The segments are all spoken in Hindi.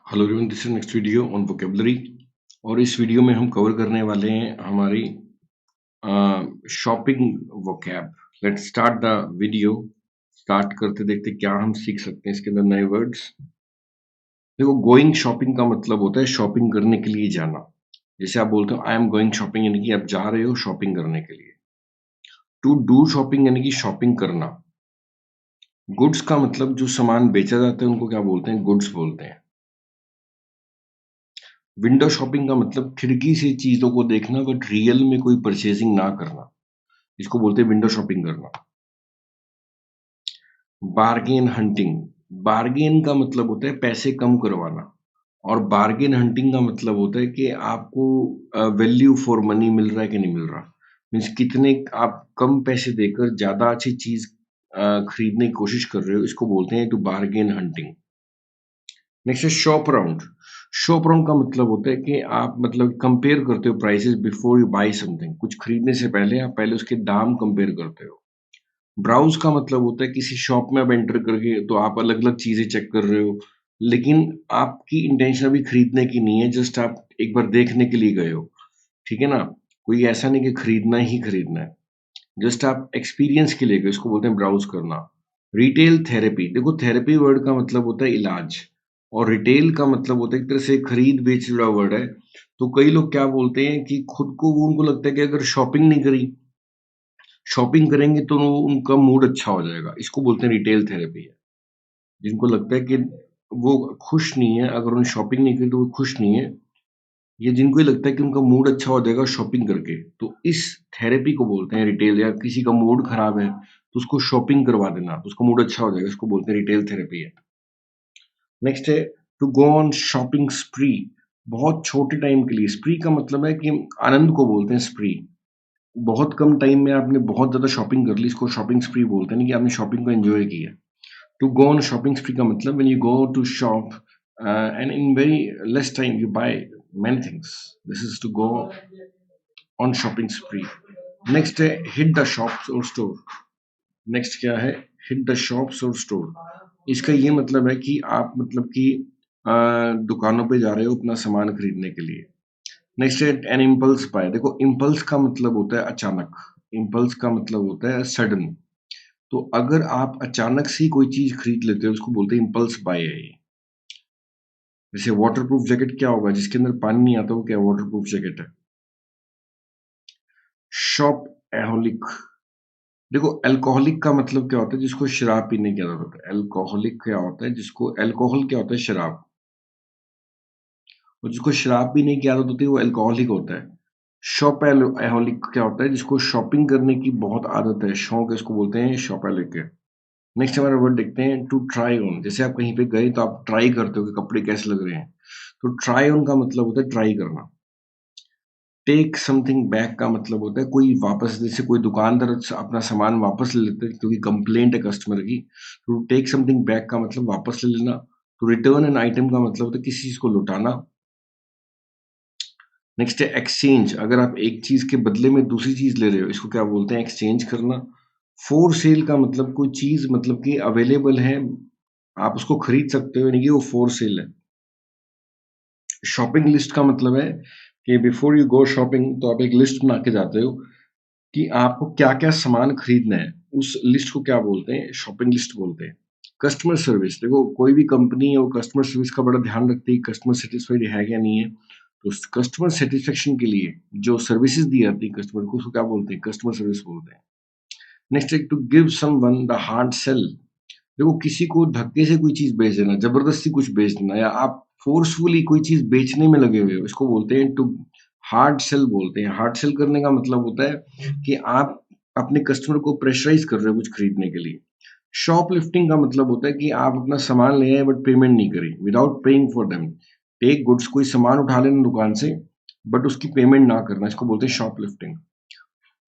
Hello everyone, this is next video on vocabulary. और इस वीडियो में हम कवर करने वाले हैं हमारी shopping vocab. Let's start the video. Start करते देखते क्या हम सीख सकते हैं इसके अंदर नए वर्ड्स। देखो, गोइंग शॉपिंग का मतलब होता है शॉपिंग करने के लिए जाना। जैसे आप बोलते हो आई एम गोइंग शॉपिंग, यानी कि आप जा रहे हो शॉपिंग करने के लिए। टू डू शॉपिंग यानी कि शॉपिंग करना। गुड्स का मतलब जो सामान बेचा जाता है उनको क्या बोलते हैं? गुड्स बोलते हैं। विंडो शॉपिंग का मतलब खिड़की से चीजों को देखना बट रियल में कोई परचेजिंग ना करना, इसको बोलते हैं विंडो शॉपिंग करना। बार्गेन हंटिंग, बार्गेन का मतलब होता है पैसे कम करवाना, और बार्गेन हंटिंग का मतलब होता है कि आपको वैल्यू फॉर मनी मिल रहा है कि नहीं मिल रहा। मीन्स कितने आप कम पैसे देकर ज्यादा अच्छी चीज खरीदने की कोशिश कर रहे हो, इसको बोलते हैं टू बार्गेन हंटिंग। नेक्स्ट है शॉप अराउंड। शॉप अराउंड का मतलब होता है कि आप मतलब कंपेयर करते हो prices before you buy something. कुछ खरीदने से पहले आप पहले उसके दाम कंपेयर करते हो। ब्राउज़ का मतलब होता है किसी शॉप में आप एंटर करके तो आप अलग-अलग चीज़ें चेक कर रहे हो, लेकिन आपकी इंटेंशन अभी खरीदने की नहीं है, जस्ट आप एक बार देखने के लिए गए हो, ठीक है ना? कोई ऐसा नहीं कि खरीदना ही खरीदना है, जस्ट आप एक्सपीरियंस के लिए गए, इसको बोलते हैं ब्राउज़ करना। रिटेल थेरेपी, देखो थेरेपी वर्ड का मतलब होता है इलाज, और रिटेल का मतलब होता है एक तरह से खरीद-बेच जुड़ा वर्ड है। तो कई लोग क्या बोलते हैं कि खुद को वो उनको लगता है कि अगर शॉपिंग नहीं करी, शॉपिंग करेंगे तो उनका मूड अच्छा हो जाएगा, इसको बोलते हैं रिटेल थेरेपी है। जिनको लगता है कि वो खुश नहीं है, अगर उन्होंने शॉपिंग नहीं की तो वो खुश नहीं है, या जिनको ये लगता है कि उनका मूड अच्छा हो जाएगा शॉपिंग करके, तो इस थेरेपी को बोलते हैं रिटेल। या किसी का मूड खराब है तो उसको शॉपिंग करवा देना तो उसका मूड अच्छा हो जाएगा, इसको बोलते हैं रिटेल थेरेपी है। नेक्स्ट है to go on shopping spree, बहुत छोटे टाइम के लिए। स्प्री का मतलब है कि आनंद को बोलते हैं स्प्री। बहुत कम टाइम में आपने बहुत ज़्यादा शॉपिंग कर ली, इसको शॉपिंग स्प्री बोलते हैं, नहीं कि आपने शॉपिंग को एन्जॉय किया। To go on a shopping spree का मतलब when you go to shop and in very less time you buy many things. This is to go on shopping spree. Next है hit the shops or store. Next क्या है? hit the shops or store. इसका ये मतलब है कि आप मतलब कि दुकानों पे जा रहे हो अपना सामान खरीदने के लिए। नेक्स्ट है एन इम्पल्स बाय। देखो, इम्पल्स का मतलब होता है अचानक, इम्पल्स का मतलब होता है सडन। तो अगर आप अचानक से ही कोई चीज खरीद लेते हो उसको बोलते हैं इम्पल्स बाय है ये। जैसे वाटरप्रूफ जैकेट क्या होगा? जिसके अंदर पानी नहीं आता वो क्या वाटरप्रूफ जैकेट है? शॉप एहोलिक। देखो, अल्कोहलिक का मतलब क्या होता है? जिसको शराब पीने की आदत होता है। अल्कोहलिक क्या होता है? जिसको अल्कोहल क्या होता है? शराब। और जिसको शराब पीने की आदत होती है वो अल्कोहलिक होता है। शॉप एहोलिक क्या होता है? जिसको शॉपिंग करने की बहुत आदत है, शौक है, इसको बोलते हैं शॉप एहोलिक। नेक्स्ट हमारा वर्ड देखते हैं टू ट्राई ऑन। जैसे आप कहीं पे गए तो आप ट्राई करते हो कि कपड़े कैसे लग रहे हैं। तो ट्राई ऑन का मतलब होता है ट्राई करना। टेक समथिंग बैक का मतलब होता है कोई वापस, जैसे कोई दुकानदार अपना सामान वापस ले लेते हैं क्योंकि कंप्लेंट है कस्टमर की, तो टेक समथिंग बैक का मतलब वापस ले लेना। तो रिटर्न एन आइटम का मतलब होता है किसी चीज को लौटाना। नेक्स्ट है एक्सचेंज। अगर आप एक चीज के बदले में दूसरी चीज ले रहे हो, इसको क्या बोलते हैं? एक्सचेंज करना। फोर सेल का मतलब कोई चीज मतलब कि अवेलेबल है, आप उसको खरीद सकते हो, यानी कि वो फोर सेल है। शॉपिंग लिस्ट का मतलब है कि बिफोर यू गो शॉपिंग तो आप एक लिस्ट बना के जाते हो कि आपको क्या-क्या सामान खरीदना है, उस लिस्ट को क्या बोलते हैं? शॉपिंग लिस्ट बोलते हैं। कस्टमर सर्विस, देखो कोई भी कंपनी है वो कस्टमर सर्विस का बड़ा ध्यान रखती है, कस्टमर सैटिस्फाइड है क्या नहीं है। तो कस्टमर सैटिस्फैक्शन के लिए जो सर्विसेज दी जाती है कस्टमर को, उसको क्या बोलते हैं? कस्टमर सर्विस बोलते हैं। नेक्स्ट है to give someone the hard sell. देखो, किसी को धक्के से कोई चीज बेच देना, जबरदस्ती कुछ बेच देना, या आप फोर्सफुली कोई चीज बेचने में लगे हुए हो, इसको बोलते हैं टू हार्ड सेल बोलते हैं। हार्ड सेल करने का मतलब होता है कि आप अपने कस्टमर को प्रेशराइज कर रहे हो कुछ खरीदने के लिए। शॉप लिफ्टिंग का मतलब होता है कि आप अपना सामान ले आए बट पेमेंट नहीं करी, without paying for them. Take goods, कोई सामान उठा लेना दुकान से बट उसकी पेमेंट ना करना, इसको बोलते हैं शॉप लिफ्टिंग।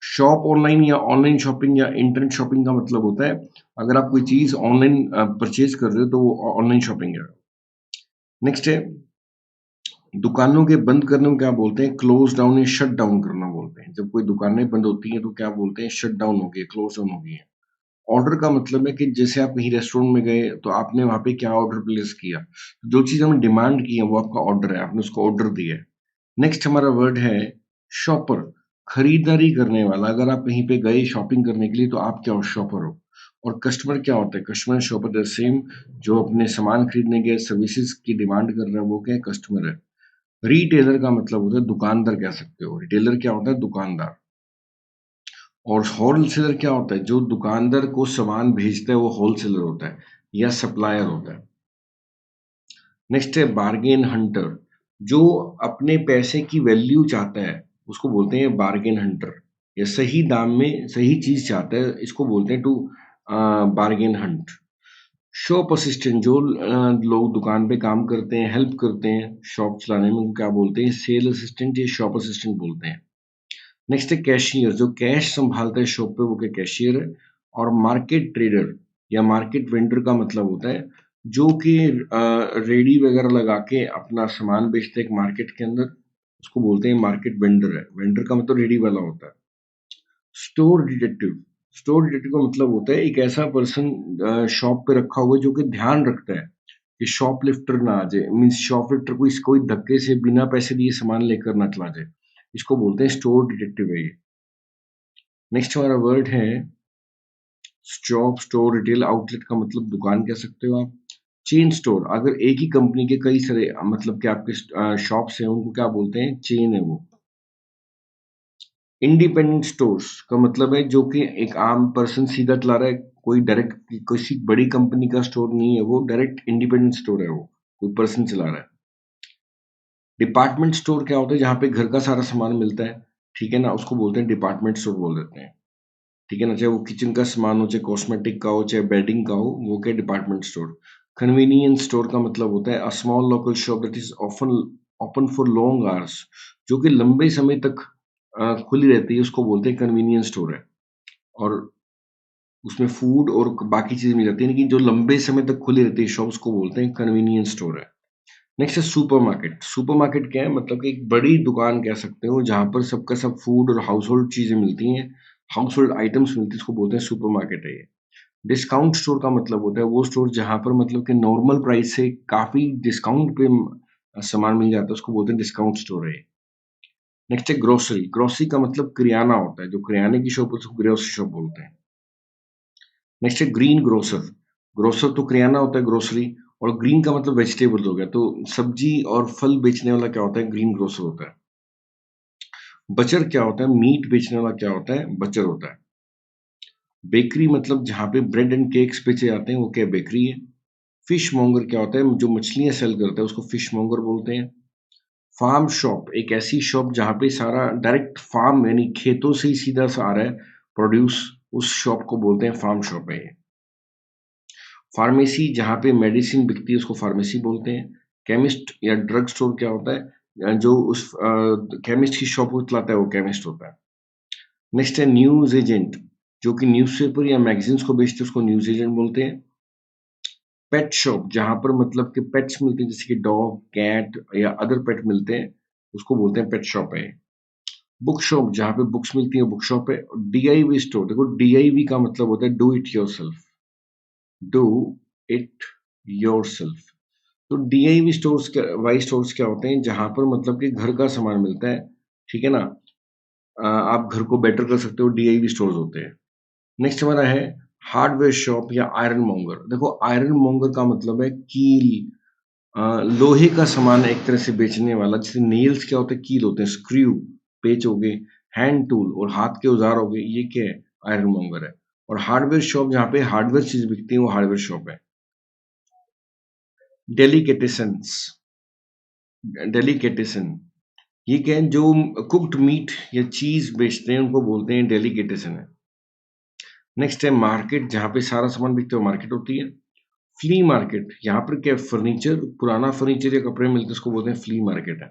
शॉप ऑनलाइन या ऑनलाइन शॉपिंग या इंटरनेट शॉपिंग का मतलब होता है अगर आप कोई चीज ऑनलाइन परचेज कर रहे हो तो वो ऑनलाइन शॉपिंग है। नेक्स्ट है दुकानों के बंद करने को क्या बोलते हैं? क्लोज डाउन या शट डाउन करना बोलते हैं। जब कोई दुकानें बंद होती हैं तो क्या बोलते हैं? शट डाउन हो गई, क्लोज डाउन हो गई है। ऑर्डर का मतलब है कि जैसे आप कहीं रेस्टोरेंट में गए तो आपने वहाँ पे क्या ऑर्डर प्लेस किया, जो चीज़ हमने डिमांड की है वो आपका ऑर्डर है, आपने उसको ऑर्डर दिया है। नेक्स्ट हमारा वर्ड है शॉपर, खरीदारी करने वाला। अगर आप कहीं पे गए शॉपिंग करने के लिए तो आप क्या हो, शॉपर हो। और कस्टमर क्या होता है, कस्टमर शॉपर द सेम, जो अपने सामान खरीदने के सर्विसेज की डिमांड कर रहा है वो क्या है, कस्टमर है। रिटेलर का मतलब होता है दुकानदार, कह सकते हो। रिटेलर क्या होता है, दुकानदार। और होलसेलर क्या होता है, जो दुकानदार को सामान भेजता है वो होलसेलर होता है या सप्लायर होता है। नेक्स्ट है बार्गेन हंटर, जो अपने पैसे की वैल्यू चाहता है उसको बोलते हैं बार्गेन हंटर, या सही दाम में सही चीज चाहता है, इसको बोलते हैं to bargain hunt. Shop assistant, जो लोग दुकान पे काम करते हैं, हेल्प करते हैं शॉप चलाने में, उनको क्या बोलते हैं, सेल असिस्टेंट या शॉप असिस्टेंट बोलते हैं। नेक्स्ट है कैशियर, जो कैश संभालता है शॉप पे वो क्या कैशियर है। और मार्केट ट्रेडर या मार्केट वेंडर का मतलब होता है जो कि रेडी वगैरह लगा के अपना सामान बेचते हैं एक मार्केट के अंदर, उसको बोलते हैं मार्केट वेंडर है। वेंडर का मतलब रेडी वाला होता है। स्टोर डिटेक्टिव, स्टोर डिटेक्टिव का मतलब होता है एक ऐसा पर्सन शॉप पे रखा हुआ है जो कि ध्यान रखता है कि शॉपलिफ्टर ना आ जाए, मीन्स शॉपलिफ्टर कोई कोई धक्के से बिना पैसे दिए सामान लेकर ना चला जाए, इसको बोलते हैं स्टोर डिटेक्टिव है ये। नेक्स्ट हमारा वर्ड है शॉप, स्टोर, रिटेल आउटलेट का मतलब दुकान कह सकते हो आप। चेन स्टोर, अगर एक ही कंपनी के कई सारे मतलब कि आपके शॉप्स हैं उनको क्या बोलते हैं, चेन है वो। इंडिपेंडेंट स्टोर्स का मतलब है जो कि एक आम पर्सन सीधा चला रहा है, कोई डायरेक्ट किसी बड़ी कंपनी का स्टोर नहीं है, वो डायरेक्ट इंडिपेंडेंट स्टोर है, वो कोई पर्सन चला रहा है। डिपार्टमेंट स्टोर क्या होता है, जहाँ पे घर का सारा सामान मिलता है, ठीक है ना, उसको बोलते हैं डिपार्टमेंट स्टोर बोल देते हैं। ठीक है ना, चाहे वो किचन का सामान हो, चाहे कॉस्मेटिक का हो, चाहे बेडिंग का हो, वो क्या डिपार्टमेंट स्टोर। कन्वीनियंस स्टोर का मतलब होता है a small local shop that is often open for long hours, जो कि लंबे समय तक खुली रहती है, उसको बोलते हैं कन्वीनियंस स्टोर है। और उसमें फूड और बाकी चीजें मिल जाती है, लेकिन जो लंबे समय तक खुली रहती है शॉप, उसको बोलते हैं कन्वीनियंस स्टोर है। नेक्स्ट है सुपरमार्केट। सुपरमार्केट क्या है, मतलब कि एक बड़ी दुकान कह सकते हो जहाँ पर सबका सब फूड और हाउस होल्ड चीजें मिलती हैं, हाउस होल्ड आइटम्स मिलती है, इसको बोलते हैं सुपरमार्केट है ये। डिस्काउंट स्टोर का मतलब होता है वो स्टोर जहाँ पर मतलब कि नॉर्मल प्राइस से काफी डिस्काउंट पे सामान मिल जाता है, उसको बोलते हैं डिस्काउंट स्टोर है ये। नेक्स्ट है ग्रोसरी। ग्रोसरी का मतलब किराना होता है, जो किराने की शॉप है उसको ग्रोसरी शॉप बोलते हैं। नेक्स्ट है ग्रीन ग्रोसर। ग्रोसर तो किराना होता है, ग्रोसरी। और ग्रीन का मतलब वेजिटेबल हो गया, तो सब्जी और फल बेचने वाला क्या होता है, ग्रीन ग्रोसर होता है। बचर क्या होता है, मीट बेचने वाला क्या होता है, बचर होता है। बेकरी मतलब जहाँ पे ब्रेड एंड केक्स बेचे जाते हैं वो क्या बेकरी है। फिश मॉन्गर क्या होता है, जो मछलियां सेल करता है उसको फिश मॉन्गर बोलते हैं। फार्म शॉप एक ऐसी शॉप जहाँ पे सारा डायरेक्ट फार्म यानी खेतों से ही सीधा सा आ रहा है प्रोड्यूस, उस शॉप को बोलते हैं फार्म शॉप है ये। फार्मेसी जहाँ पे मेडिसिन बिकती है उसको फार्मेसी बोलते हैं। केमिस्ट या ड्रग स्टोर क्या होता है, जो उस केमिस्ट की शॉप को चलाता है वो केमिस्ट होता है। नेक्स्ट है न्यूज एजेंट, जो कि न्यूज़पेपर या मैगजीन्स को बेचते हैं उसको न्यूज एजेंट बोलते हैं। पेट शॉप जहाँ पर मतलब कि पेट्स मिलते हैं, जैसे कि डॉग, कैट या अदर पेट मिलते हैं, उसको बोलते हैं पेट शॉप है। बुक शॉप जहाँ पे बुक्स मिलती है बुक शॉप है। डीआईवी स्टोर, देखो डीआईवी का मतलब होता है do it yourself, do it yourself. तो डीआईवी स्टोर्स क्या, वाई स्टोर्स क्या होते हैं, जहाँ पर मतलब कि घर का सामान मिलता है, ठीक है ना, आप घर को बेटर कर सकते हो, डीआईवी स्टोर्स होते हैं। नेक्स्ट हमारा है हार्डवेयर शॉप या आयरन मॉन्गर। देखो आयरन मॉन्गर का मतलब है कील, लोहे का सामान एक तरह से बेचने वाला, जैसे नेल्स क्या होते हैं, कील होते हैं, स्क्रू, पेच हो गए, हैंड टूल और हाथ के औजार हो गए, ये क्या है, आयरन मॉन्गर है। और हार्डवेयर शॉप जहाँ पे हार्डवेयर चीज बिकती है वो हार्डवेयर शॉप है। डेलिकेटेशंस, डेलिकेटेशन, ये क्या है, जो कुक्ड मीट या चीज बेचते हैं उनको बोलते हैं डेलिकेटेशन है। नेक्स्ट है मार्केट, जहाँ पे सारा सामान बिकता है वो मार्केट होती है। फ्ली मार्केट, यहाँ पर क्या फर्नीचर, पुराना फर्नीचर या कपड़े मिलते हैं उसको बोलते हैं फ्ली मार्केट है।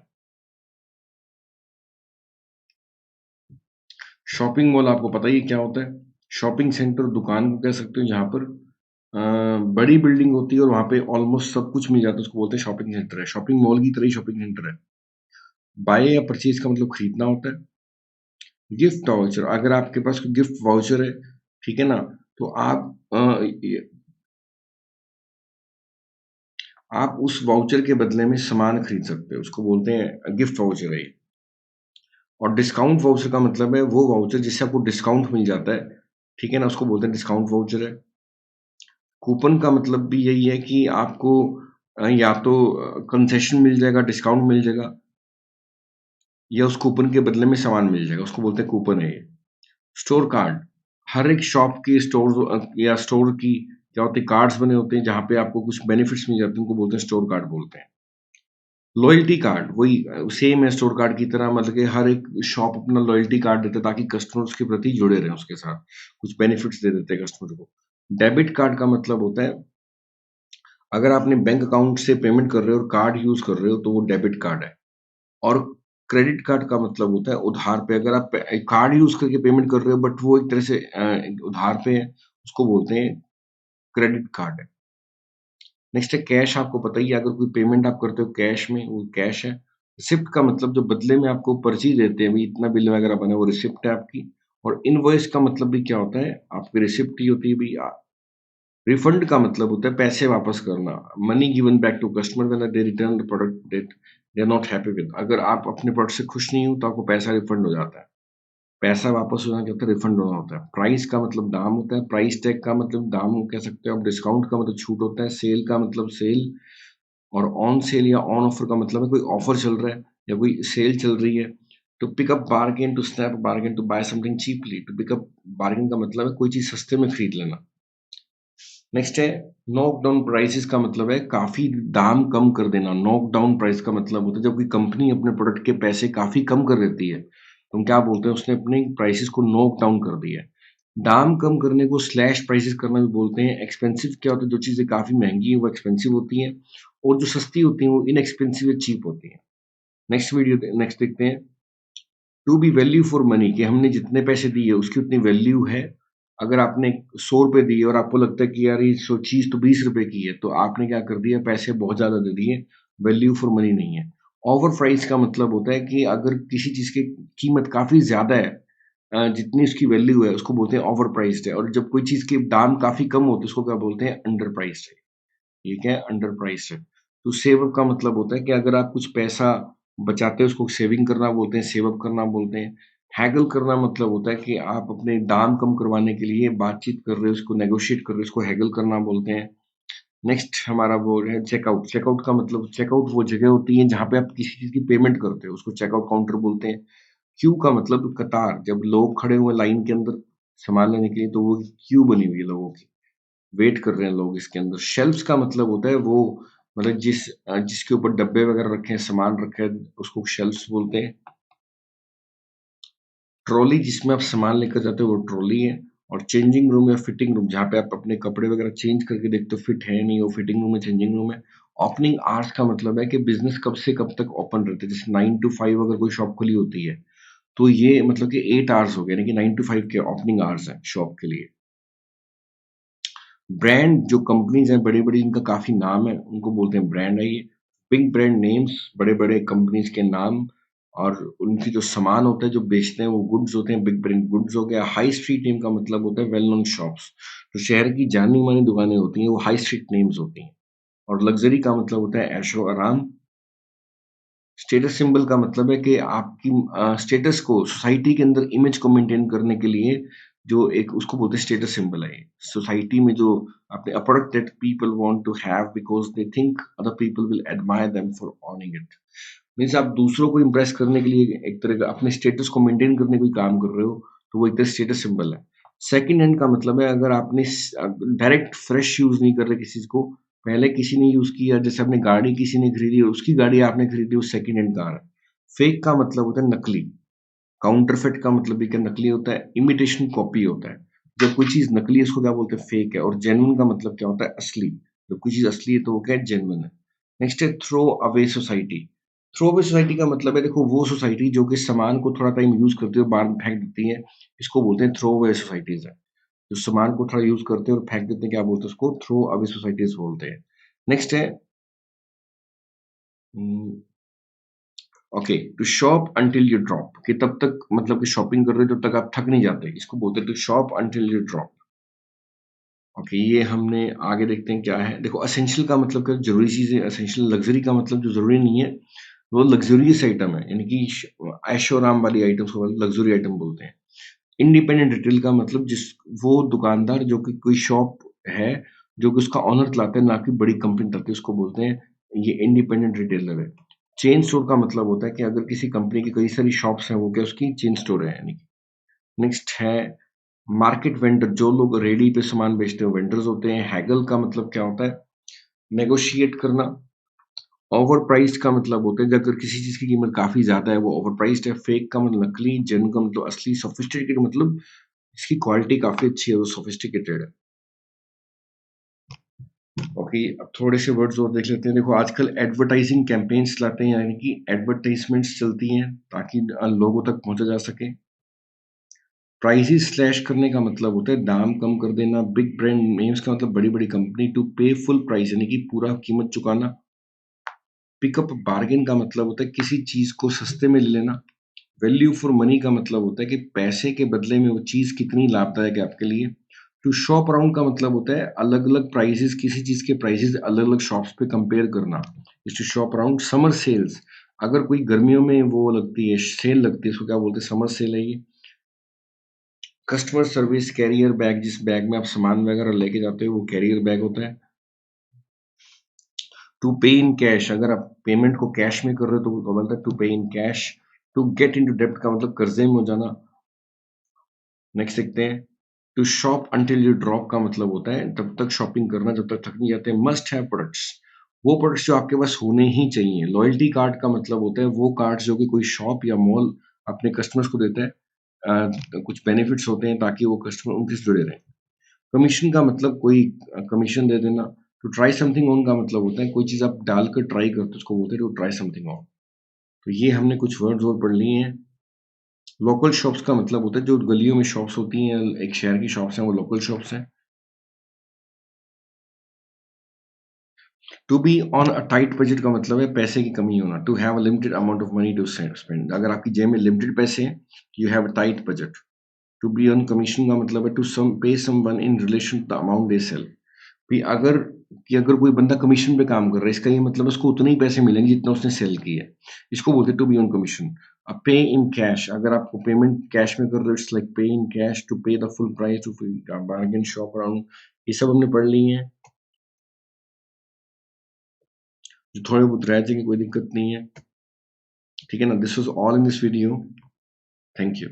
शॉपिंग मॉल आपको पता ही है क्या होता है, शॉपिंग सेंटर दुकान को कह सकते हो जहाँ पर बड़ी बिल्डिंग होती है और वहाँ पे ऑलमोस्ट सब कुछ मिल जाता है, उसको बोलते हैं शॉपिंग सेंटर है। शॉपिंग मॉल की तरह ही शॉपिंग सेंटर है। बाय या परचेज का मतलब खरीदना होता है। गिफ्ट वाउचर, अगर आपके पास कोई गिफ्ट वाउचर है, ठीक है ना, तो आप उस वाउचर के बदले में सामान खरीद सकते हो, उसको बोलते हैं गिफ्ट वाउचर है ये। और डिस्काउंट वाउचर का मतलब है वो वाउचर जिससे आपको डिस्काउंट मिल जाता है, ठीक है ना? उसको बोलते हैं डिस्काउंट वाउचर है। कूपन का मतलब भी यही है कि आपको या तो कंसेशन मिल जाएगा, डिस्काउंट मिल जाएगा या उस कूपन के बदले में सामान मिल जाएगा, उसको बोलते हैं कूपन है ये। स्टोर कार्ड, हर एक शॉप की या स्टोर की क्या होती है कार्ड्स बने होते हैं जहाँ पे आपको कुछ बेनिफिट्स मिल जाते हैं, उनको बोलते हैं स्टोर कार्ड बोलते हैं। लॉयल्टी कार्ड वही सेम है स्टोर कार्ड की तरह, मतलब कि हर एक शॉप अपना लॉयल्टी कार्ड देता है ताकि कस्टमर उसके प्रति जुड़े रहें उसके साथ, कुछ बेनिफिट्स दे देते हैं कस्टमर को। डेबिट कार्ड का मतलब होता है अगर आपने बैंक अकाउंट से पेमेंट कर रहे हो और कार्ड यूज़ कर रहे हो तो वो डेबिट कार्ड है। और क्रेडिट कार्ड का मतलब होता है उधार पे, अगर आप कार्ड यूज़ करके पेमेंट कर रहे हो बट वो एक तरह से उधार पे है, उसको बोलते हैं क्रेडिट कार्ड है। नेक्स्ट है कैश, आपको पता ही है अगर कोई पेमेंट आप करते हो कैश में, वो कैश है। रिसिप्ट का मतलब जो बदले में आपको पर्ची देते हैं, भई इतना बिल वगैरह बना वो रिसिप्ट है आपकी। और इनवॉइस का मतलब भी क्या होता है, आपकी रिसिप्ट ही होती है भई रिफंड का मतलब होता है पैसे वापस करना, money given back to customer when they return the product that they are not happy with. अगर आप अपने प्रोडक्ट से खुश नहीं हो तो आपको पैसा रिफंड हो जाता है। पैसा वापस होना क्या होता है, रिफंड होना होता है। प्राइस का मतलब दाम होता है, प्राइस टैग का मतलब दाम कह सकते हो आप। डिस्काउंट का मतलब छूट होता है, सेल का मतलब सेल, और ऑन सेल या ऑन ऑफर का मतलब है कोई ऑफर चल रहा है या कोई सेल चल रही है। To pick up bargain, to snap bargain, to buy something cheaply. To pick up bargain का मतलब है कोई चीज़ सस्ते में खरीद लेना। नेक्स्ट है नॉक डाउन प्राइसेस का मतलब है काफ़ी दाम कम कर देना। नॉक डाउन प्राइस का मतलब होता है जब कोई कंपनी अपने प्रोडक्ट के पैसे काफ़ी कम कर देती है, तो हम क्या बोलते हैं उसने अपने प्राइसेस को नॉक डाउन कर दिया है। दाम कम करने को स्लैश प्राइसेस करना भी बोलते हैं। एक्सपेंसिव क्या होता है, जो चीज़ें काफ़ी महँगी हैं वो एक्सपेंसिव होती हैं और जो सस्ती होती हैं वो इनएक्सपेंसिव या चीप होती हैं। नेक्स्ट देखते हैं to be value for money, कि हमने जितने पैसे दिए उसकी उतनी वैल्यू है। अगर आपने ₹100 दिए और आपको लगता है कि यार ये चीज़ तो ₹20 की है, तो आपने क्या कर दिया, पैसे बहुत ज़्यादा दे दिए, वैल्यू फॉर मनी नहीं है। ओवर प्राइस का मतलब होता है कि अगर किसी चीज़ की कीमत काफ़ी ज़्यादा है, जितनी उसकी वैल्यू है उसको बोलते हैं ओवर प्राइस्ड है। और जब कोई चीज़ के दाम काफ़ी कम होते हैं उसको क्या बोलते हैं, अंडर प्राइस्ड है। ये क्या है, अंडर प्राइस्ड है। तो सेव अप का मतलब होता है कि अगर आप कुछ पैसा बचाते हो उसको सेविंग करना बोलते हैं, सेव अप करना बोलते हैं। हैगल करना मतलब होता है कि आप अपने दाम कम करवाने के लिए बातचीत कर रहे हो, उसको नेगोशिएट कर रहे हो, उसको हैगल करना बोलते हैं। नेक्स्ट हमारा वो है चेकआउट। चेकआउट का मतलब चेकआउट वो जगह होती है जहाँ पे आप किसी चीज़ की पेमेंट करते हो, उसको चेकआउट काउंटर बोलते हैं। क्यू का मतलब कतार, जब लोग खड़े हुए लाइन के अंदर सामान लेने के लिए तो वो क्यू बनी हुई है लोगों की, वेट कर रहे हैं लोग इसके अंदर। शेल्फ्स का मतलब होता है वो, मतलब जिसके ऊपर डब्बे वगैरह रखे हैं, सामान रखा है, उसको शेल्फ्स बोलते हैं। ट्रॉली जिसमें आप सामान लेकर जाते हो वो ट्रॉली है। और चेंजिंग रूम या फिटिंग रूम जहाँ पे आप अपने कपड़े वगैरह चेंज करके देखते हो फिट है नहीं, वो फिटिंग रूम है, चेंजिंग रूम है। ओपनिंग आवर्स का मतलब है कि बिज़नेस कब से कब तक ओपन रहता है। जैसे 9 टू 5 अगर कोई शॉप खुली होती है, तो ये मतलब कि 8 आवर्स हो गए, यानी कि 9 टू 5 के ओपनिंग आवर्स हैं शॉप के लिए। ब्रांड जो कंपनीज़ हैं बड़ी-बड़ी, इनका काफ़ी नाम है, उनको बोलते हैं ब्रांड है ये। बिग ब्रांड नेम्स, बड़े-बड़े कंपनीज़ के नाम, और उनकी जो सामान होता है जो बेचते हैं वो गुड्स होते हैं, बिग ब्रांड गुड्स हो गया। हाई स्ट्रीट नेम का मतलब होता है वेल नोन शॉप्स। जो शहर की जानी-मानी दुकानें होती हैं वो हाई स्ट्रीट नेम्स होती हैं। और लग्ज़री का मतलब होता है ऐशो-आराम। स्टेटस सिंबल का मतलब है कि आपकी स्टेटस को सोसाइटी के अंदर इमेज को मेंटेन करने के लिए जो एक उसको बोलते हैं स्टेटस सिंबल है ये। सोसाइटी में जो अपने a product that people want to have because they think other people will admire them for owning it. Means आप दूसरों को इम्प्रेस करने के लिए एक तरह का अपने स्टेटस को मेंटेन करने का कोई काम कर रहे हो, तो वो एक तरह स्टेटस सिंबल है। सेकंड हैंड का मतलब है अगर आपने डायरेक्ट फ्रेश यूज़ नहीं कर रहे किसी चीज़ को, पहले किसी ने यूज़ किया, जैसे आपने गाड़ी किसी ने खरीदी और उसकी गाड़ी आपने खरीदी, वो सेकंड हैंड कार है। फेक का मतलब होता है नकली। काउंटरफेट का मतलब भी क्या, नकली होता है। इमिटेशन कॉपी होता है। जब कोई चीज़ नकली है उसको क्या बोलते हैं, फेक है। और जेन्युइन का मतलब क्या होता है, असली। जब कोई चीज़ असली है तो वो क्या है, जेन्युइन है। नेक्स्ट है throw away society. Throw away society का मतलब है देखो वो सोसाइटी जो कि सामान को थोड़ा टाइम यूज़ करती है और बाद में फेंक देती है, इसको बोलते हैं थ्रो अवे सोसाइटीज़ है। जो सामान को थोड़ा यूज़ करते हैं और फेंक देते हैं, क्या बोलते हैं उसको, थ्रो अवे सोसाइटीज़ बोलते हैं। नेक्स्ट है um, okay, to shop until you drop, कि तब तक मतलब कि शॉपिंग कर रहे हो जब तक आप थक नहीं जाते। इसको बोलते हैं to shop until you drop. Okay, ये हमने आगे देखते हैं क्या है। देखो एसेंशियल का मतलब क्या, जरूरी चीजें। एसेंशियल लग्जरी का मतलब जो जरूरी नहीं है वो लग्जरियस आइटम है, यानी कि ऐशो आराम वाली आइटम्स को लग्जरी आइटम बोलते हैं। इंडिपेंडेंट रिटेल का मतलब जिस वो दुकानदार जो कि कोई शॉप है, जो कि उसका ऑनर चलाता है, ना कि बड़ी कंपनी चलाती है, उसको बोलते हैं ये इंडिपेंडेंट रिटेलर है। चेन स्टोर का मतलब होता है कि अगर किसी कंपनी की कई सारी शॉप्स हैं, वो क्या उसकी चेन स्टोर है यानी। नेक्स्ट है मार्केट वेंडर, जो लोग रेडी पे सामान बेचते हैं वेंडर्स होते हैं। हैगल का मतलब क्या होता है, नेगोशिएट करना। ओवर प्राइस्ड का मतलब होता है कि अगर किसी चीज की कीमत काफी ज्यादा है वो ओवर प्राइस्ड है। फेक का मतलब नकली, जेन्युइन का मतलब असली, सोफिस्टिकेटेड मतलब इसकी क्वालिटी काफी अच्छी है, वो सोफिस्टिकेटेड है। ओके, अब थोड़े से वर्ड्स और देख लेते हैं। देखो आजकल एडवर्टाइजिंग कैंपेन्स चलाते हैं, यानी कि एडवर्टाइजमेंट्स चलती हैं ताकि लोगों तक पहुंचा जा सके। प्राइसेस स्लैश करने का मतलब होता है दाम कम कर देना। बिग ब्रांड नेम्स का मतलब बड़ी बड़ी कंपनी। टू पे फुल प्राइस यानी कि पूरा कीमत चुकाना। पिकअप बार्गेन का मतलब होता है किसी चीज को सस्ते में ले लेना। वैल्यू फॉर मनी का मतलब होता है कि पैसे के बदले में वो चीज कितनी लाभदायक है आपके लिए। टू शॉप अराउंड का मतलब होता है अलग अलग प्राइसेस, किसी चीज के प्राइसेस अलग अलग शॉप्स पे कंपेयर करना। Is to shop around. Summer sales, अगर कोई गर्मियों में वो लगती है, सेल लगती है, उसको क्या बोलते हैं, समर सेल है ये। कस्टमर सर्विस, कैरियर बैग, जिस बैग में आप सामान वगैरह लेके जाते हो वो कैरियर बैग होता है। टू पे इन कैश, अगर आप पेमेंट को कैश में कर रहे हो तो वो बोलता है to pay in cash. To get into डेब्ट का मतलब कर्जे में हो जाना। नेक्स्ट देखते हैं। To shop until you drop का मतलब होता है तब तक शॉपिंग करना जब तक थक नहीं जाते। मस्ट हैव प्रोडक्ट्स, वो प्रोडक्ट्स जो आपके पास होने ही चाहिए। लॉयल्टी कार्ड का मतलब होता है वो कार्ड्स जो कि कोई शॉप या मॉल अपने कस्टमर्स को देता है। कुछ बेनिफिट्स होते हैं ताकि वो कस्टमर उनके से जुड़े रहें। कमीशन का मतलब कोई कमीशन दे देना। टू ट्राई समथिंग ऑन का मतलब होता है कोई चीज़ आप डालकर ट्राई करते हो, उसको बोलते हैं टू ट्राई समथिंग ऑन। तो ये हमने कुछ वर्ड्स और पढ़ लिए हैं। लोकल शॉप्स का मतलब होता है जो गलियों में शॉप्स होती हैं, एक शहर की शॉप्स हैं, वो लोकल शॉप्स हैं। To be on a tight budget का मतलब है पैसे की कमी होना। To have a limited amount of money to spend, अगर आपकी जेब में लिमिटेड पैसे हैं, you have a tight budget. To be on commission का मतलब है to some pay someone in relation to the amount they sell. भी अगर अगर कोई बंदा कमीशन पे काम कर रहा है, इसका ये मतलब उसको उतने ही पैसे मिलेंगे जितना उसने सेल किया है। इसको बोलते हैं टू बी ऑन कमीशन। अब पे इन कैश, अगर आपको पेमेंट कैश में कर रहे हो, it's like pay in cash. To pay the full price, to bargain, shop around, ये सब हमने पढ़ ली है। जो थोड़े बहुत रह जाएंगे कोई दिक्कत नहीं है, ठीक है ना। This was all in this video. Thank you.